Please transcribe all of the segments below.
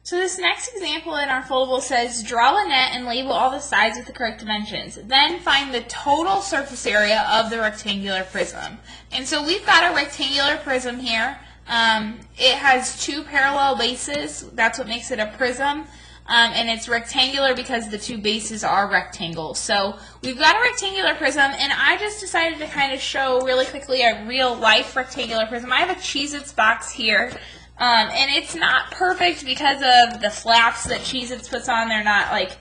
So this next example in our foldable says, draw a net and label all the sides with the correct dimensions. Then find the total surface area of the rectangular prism. And so we've got a rectangular prism here. It has two parallel bases. That's what makes it a prism. And it's rectangular because the two bases are rectangles. So we've got a rectangular prism, and I just decided to kind of show really quickly a real life rectangular prism. I have a Cheez-Its box here. And it's not perfect because of the flaps that Cheez-Its puts on. They're not like,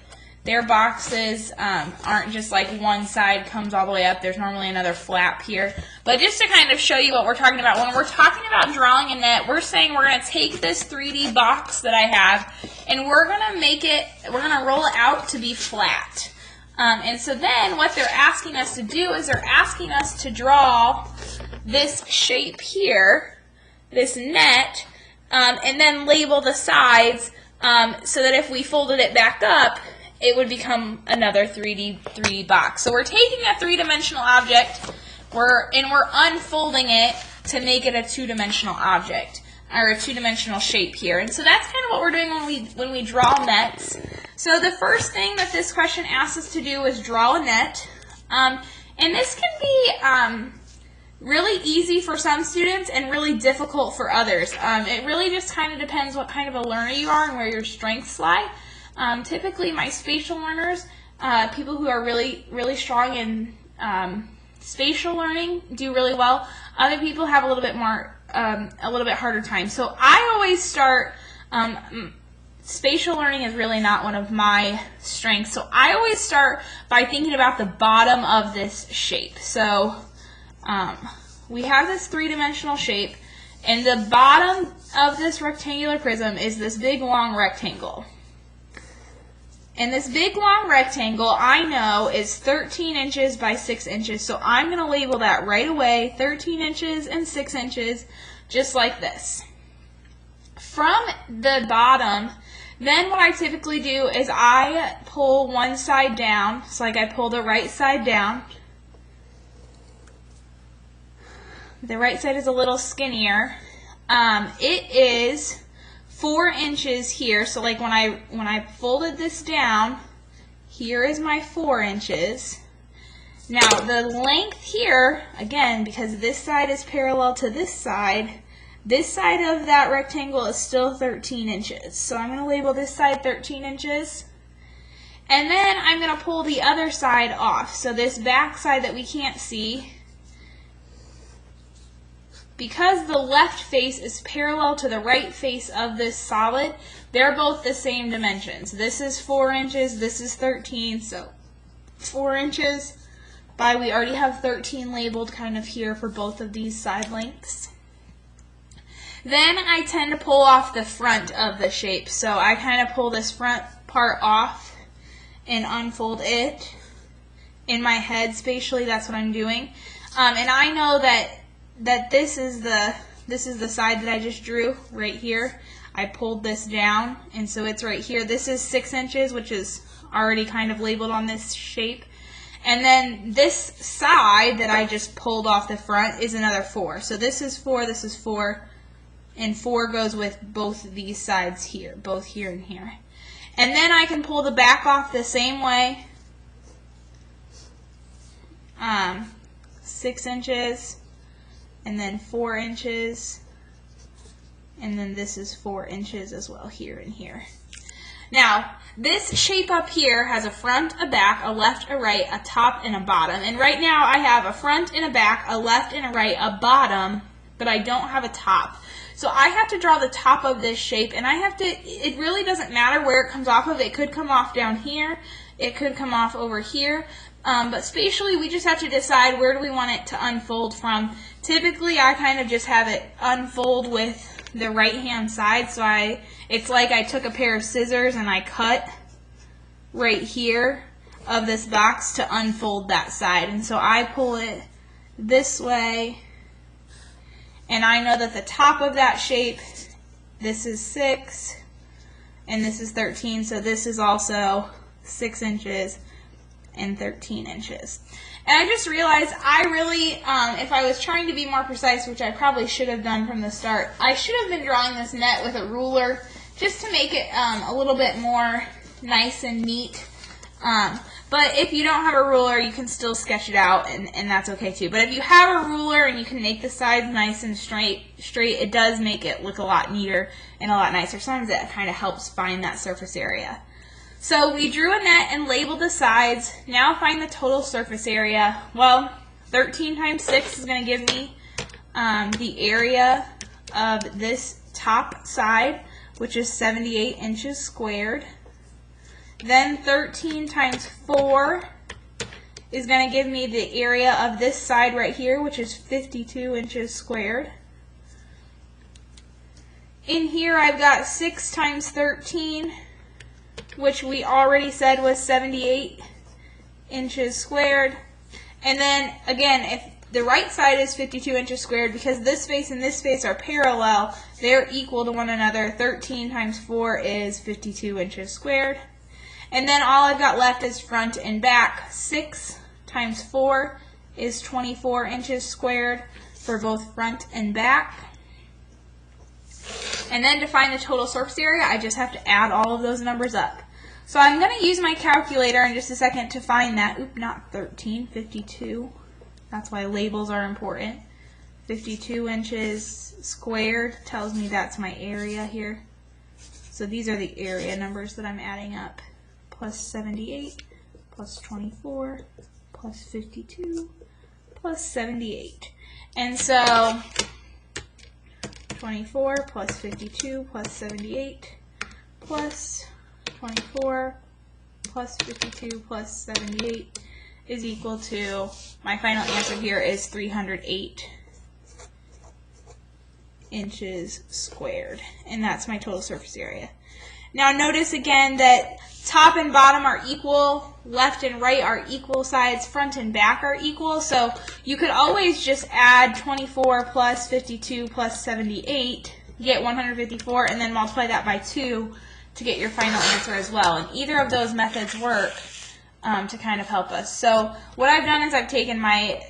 their boxes aren't just like one side comes all the way up. There's normally another flap here. But just to kind of show you what we're talking about, when we're talking about drawing a net, we're saying we're going to take this 3D box that I have, and we're going to roll it out to be flat. And so then what they're asking us to do is they're asking us to draw this shape here, this net, and then label the sides so that if we folded it back up, it would become another 3D box. So we're taking a three-dimensional object, we're unfolding it to make it a two-dimensional object, or a two-dimensional shape here. And so that's kind of what we're doing when we draw nets. So the first thing that this question asks us to do is draw a net. And this can be really easy for some students and really difficult for others. It really just kind of depends what kind of a learner you are and where your strengths lie. Typically my spatial learners, people who are really, really strong in spatial learning do really well. Other people have a little bit harder time. So I always start, spatial learning is really not one of my strengths. So I always start by thinking about the bottom of this shape. So we have this three-dimensional shape, and the bottom of this rectangular prism is this big long rectangle. And this big long rectangle, I know, is 13 inches by 6 inches, so I'm going to label that right away, 13 inches and 6 inches, just like this. From the bottom, then what I typically do is I pull one side down, so like I pull the right side down. The right side is a little skinnier. It is 4 inches here, so like when I folded this down, here is my 4 inches. Now the length here, again, because this side is parallel to this side of that rectangle is still 13 inches. So I'm going to label this side 13 inches. And then I'm going to pull the other side off. So this back side that we can't see, because the left face is parallel to the right face of this solid, they're both the same dimensions. This is 4 inches, this is 13, so 4 inches by, we already have 13 labeled kind of here for both of these side lengths. Then I tend to pull off the front of the shape, so I kind of pull this front part off and unfold it. In my head, spatially, that's what I'm doing. And I know that this is the side that I just drew right here. I pulled this down, and so it's right here. This is 6 inches, which is already kind of labeled on this shape. And then this side that I just pulled off the front is another 4. So this is 4, this is 4, and 4 goes with both of these sides here, both here and here. And then I can pull the back off the same way. 6 inches. And then 4 inches, and then this is 4 inches as well, here and here. Now, this shape up here has a front, a back, a left, a right, a top, and a bottom. And right now I have a front and a back, a left and a right, a bottom, but I don't have a top. So I have to draw the top of this shape, and it really doesn't matter where it comes off of. It could come off down here, it could come off over here. But spatially, we just have to decide where do we want it to unfold from. Typically, I kind of just have it unfold with the right-hand side. So it's like I took a pair of scissors and I cut right here of this box to unfold that side. And so I pull it this way, and I know that the top of that shape, this is 6, and this is 13. So this is also 6 inches. And 13 inches. And I just realized I really, if I was trying to be more precise, which I probably should have done from the start, I should have been drawing this net with a ruler just to make it a little bit more nice and neat. But if you don't have a ruler, you can still sketch it out, and that's okay too. But if you have a ruler and you can make the sides nice and straight, it does make it look a lot neater and a lot nicer. Sometimes it kind of helps find that surface area. So we drew a net and labeled the sides. Now find the total surface area. Well, 13 times 6 is going to give me the area of this top side, which is 78 inches squared. Then 13 times 4 is going to give me the area of this side right here, which is 52 inches squared. In here I've got 6 times 13, which we already said was 78 inches squared. And then again, if the right side is 52 inches squared, because this face and this face are parallel, they're equal to one another. 13 times 4 is 52 inches squared. And then all I've got left is front and back. 6 times 4 is 24 inches squared for both front and back. And then to find the total surface area, I just have to add all of those numbers up. So I'm going to use my calculator in just a second to find that. Oop, not 13, 52. That's why labels are important. 52 inches squared tells me that's my area here. So these are the area numbers that I'm adding up. Plus 78, plus 24, plus 52, plus 78. And so 24 plus 52 plus 78 plus 24 plus 52 plus 78 is equal to, my final answer here is 308 inches squared. And that's my total surface area. Now notice again that top and bottom are equal, left and right are equal sides, front and back are equal, so you could always just add 24 plus 52 plus 78, get 154, and then multiply that by 2 to get your final answer as well. And either of those methods work to kind of help us. So what I've done is I've taken my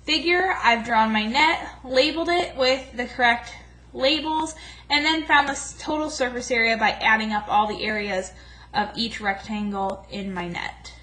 figure, I've drawn my net, labeled it with the correct labels, and then found the total surface area by adding up all the areas of each rectangle in my net.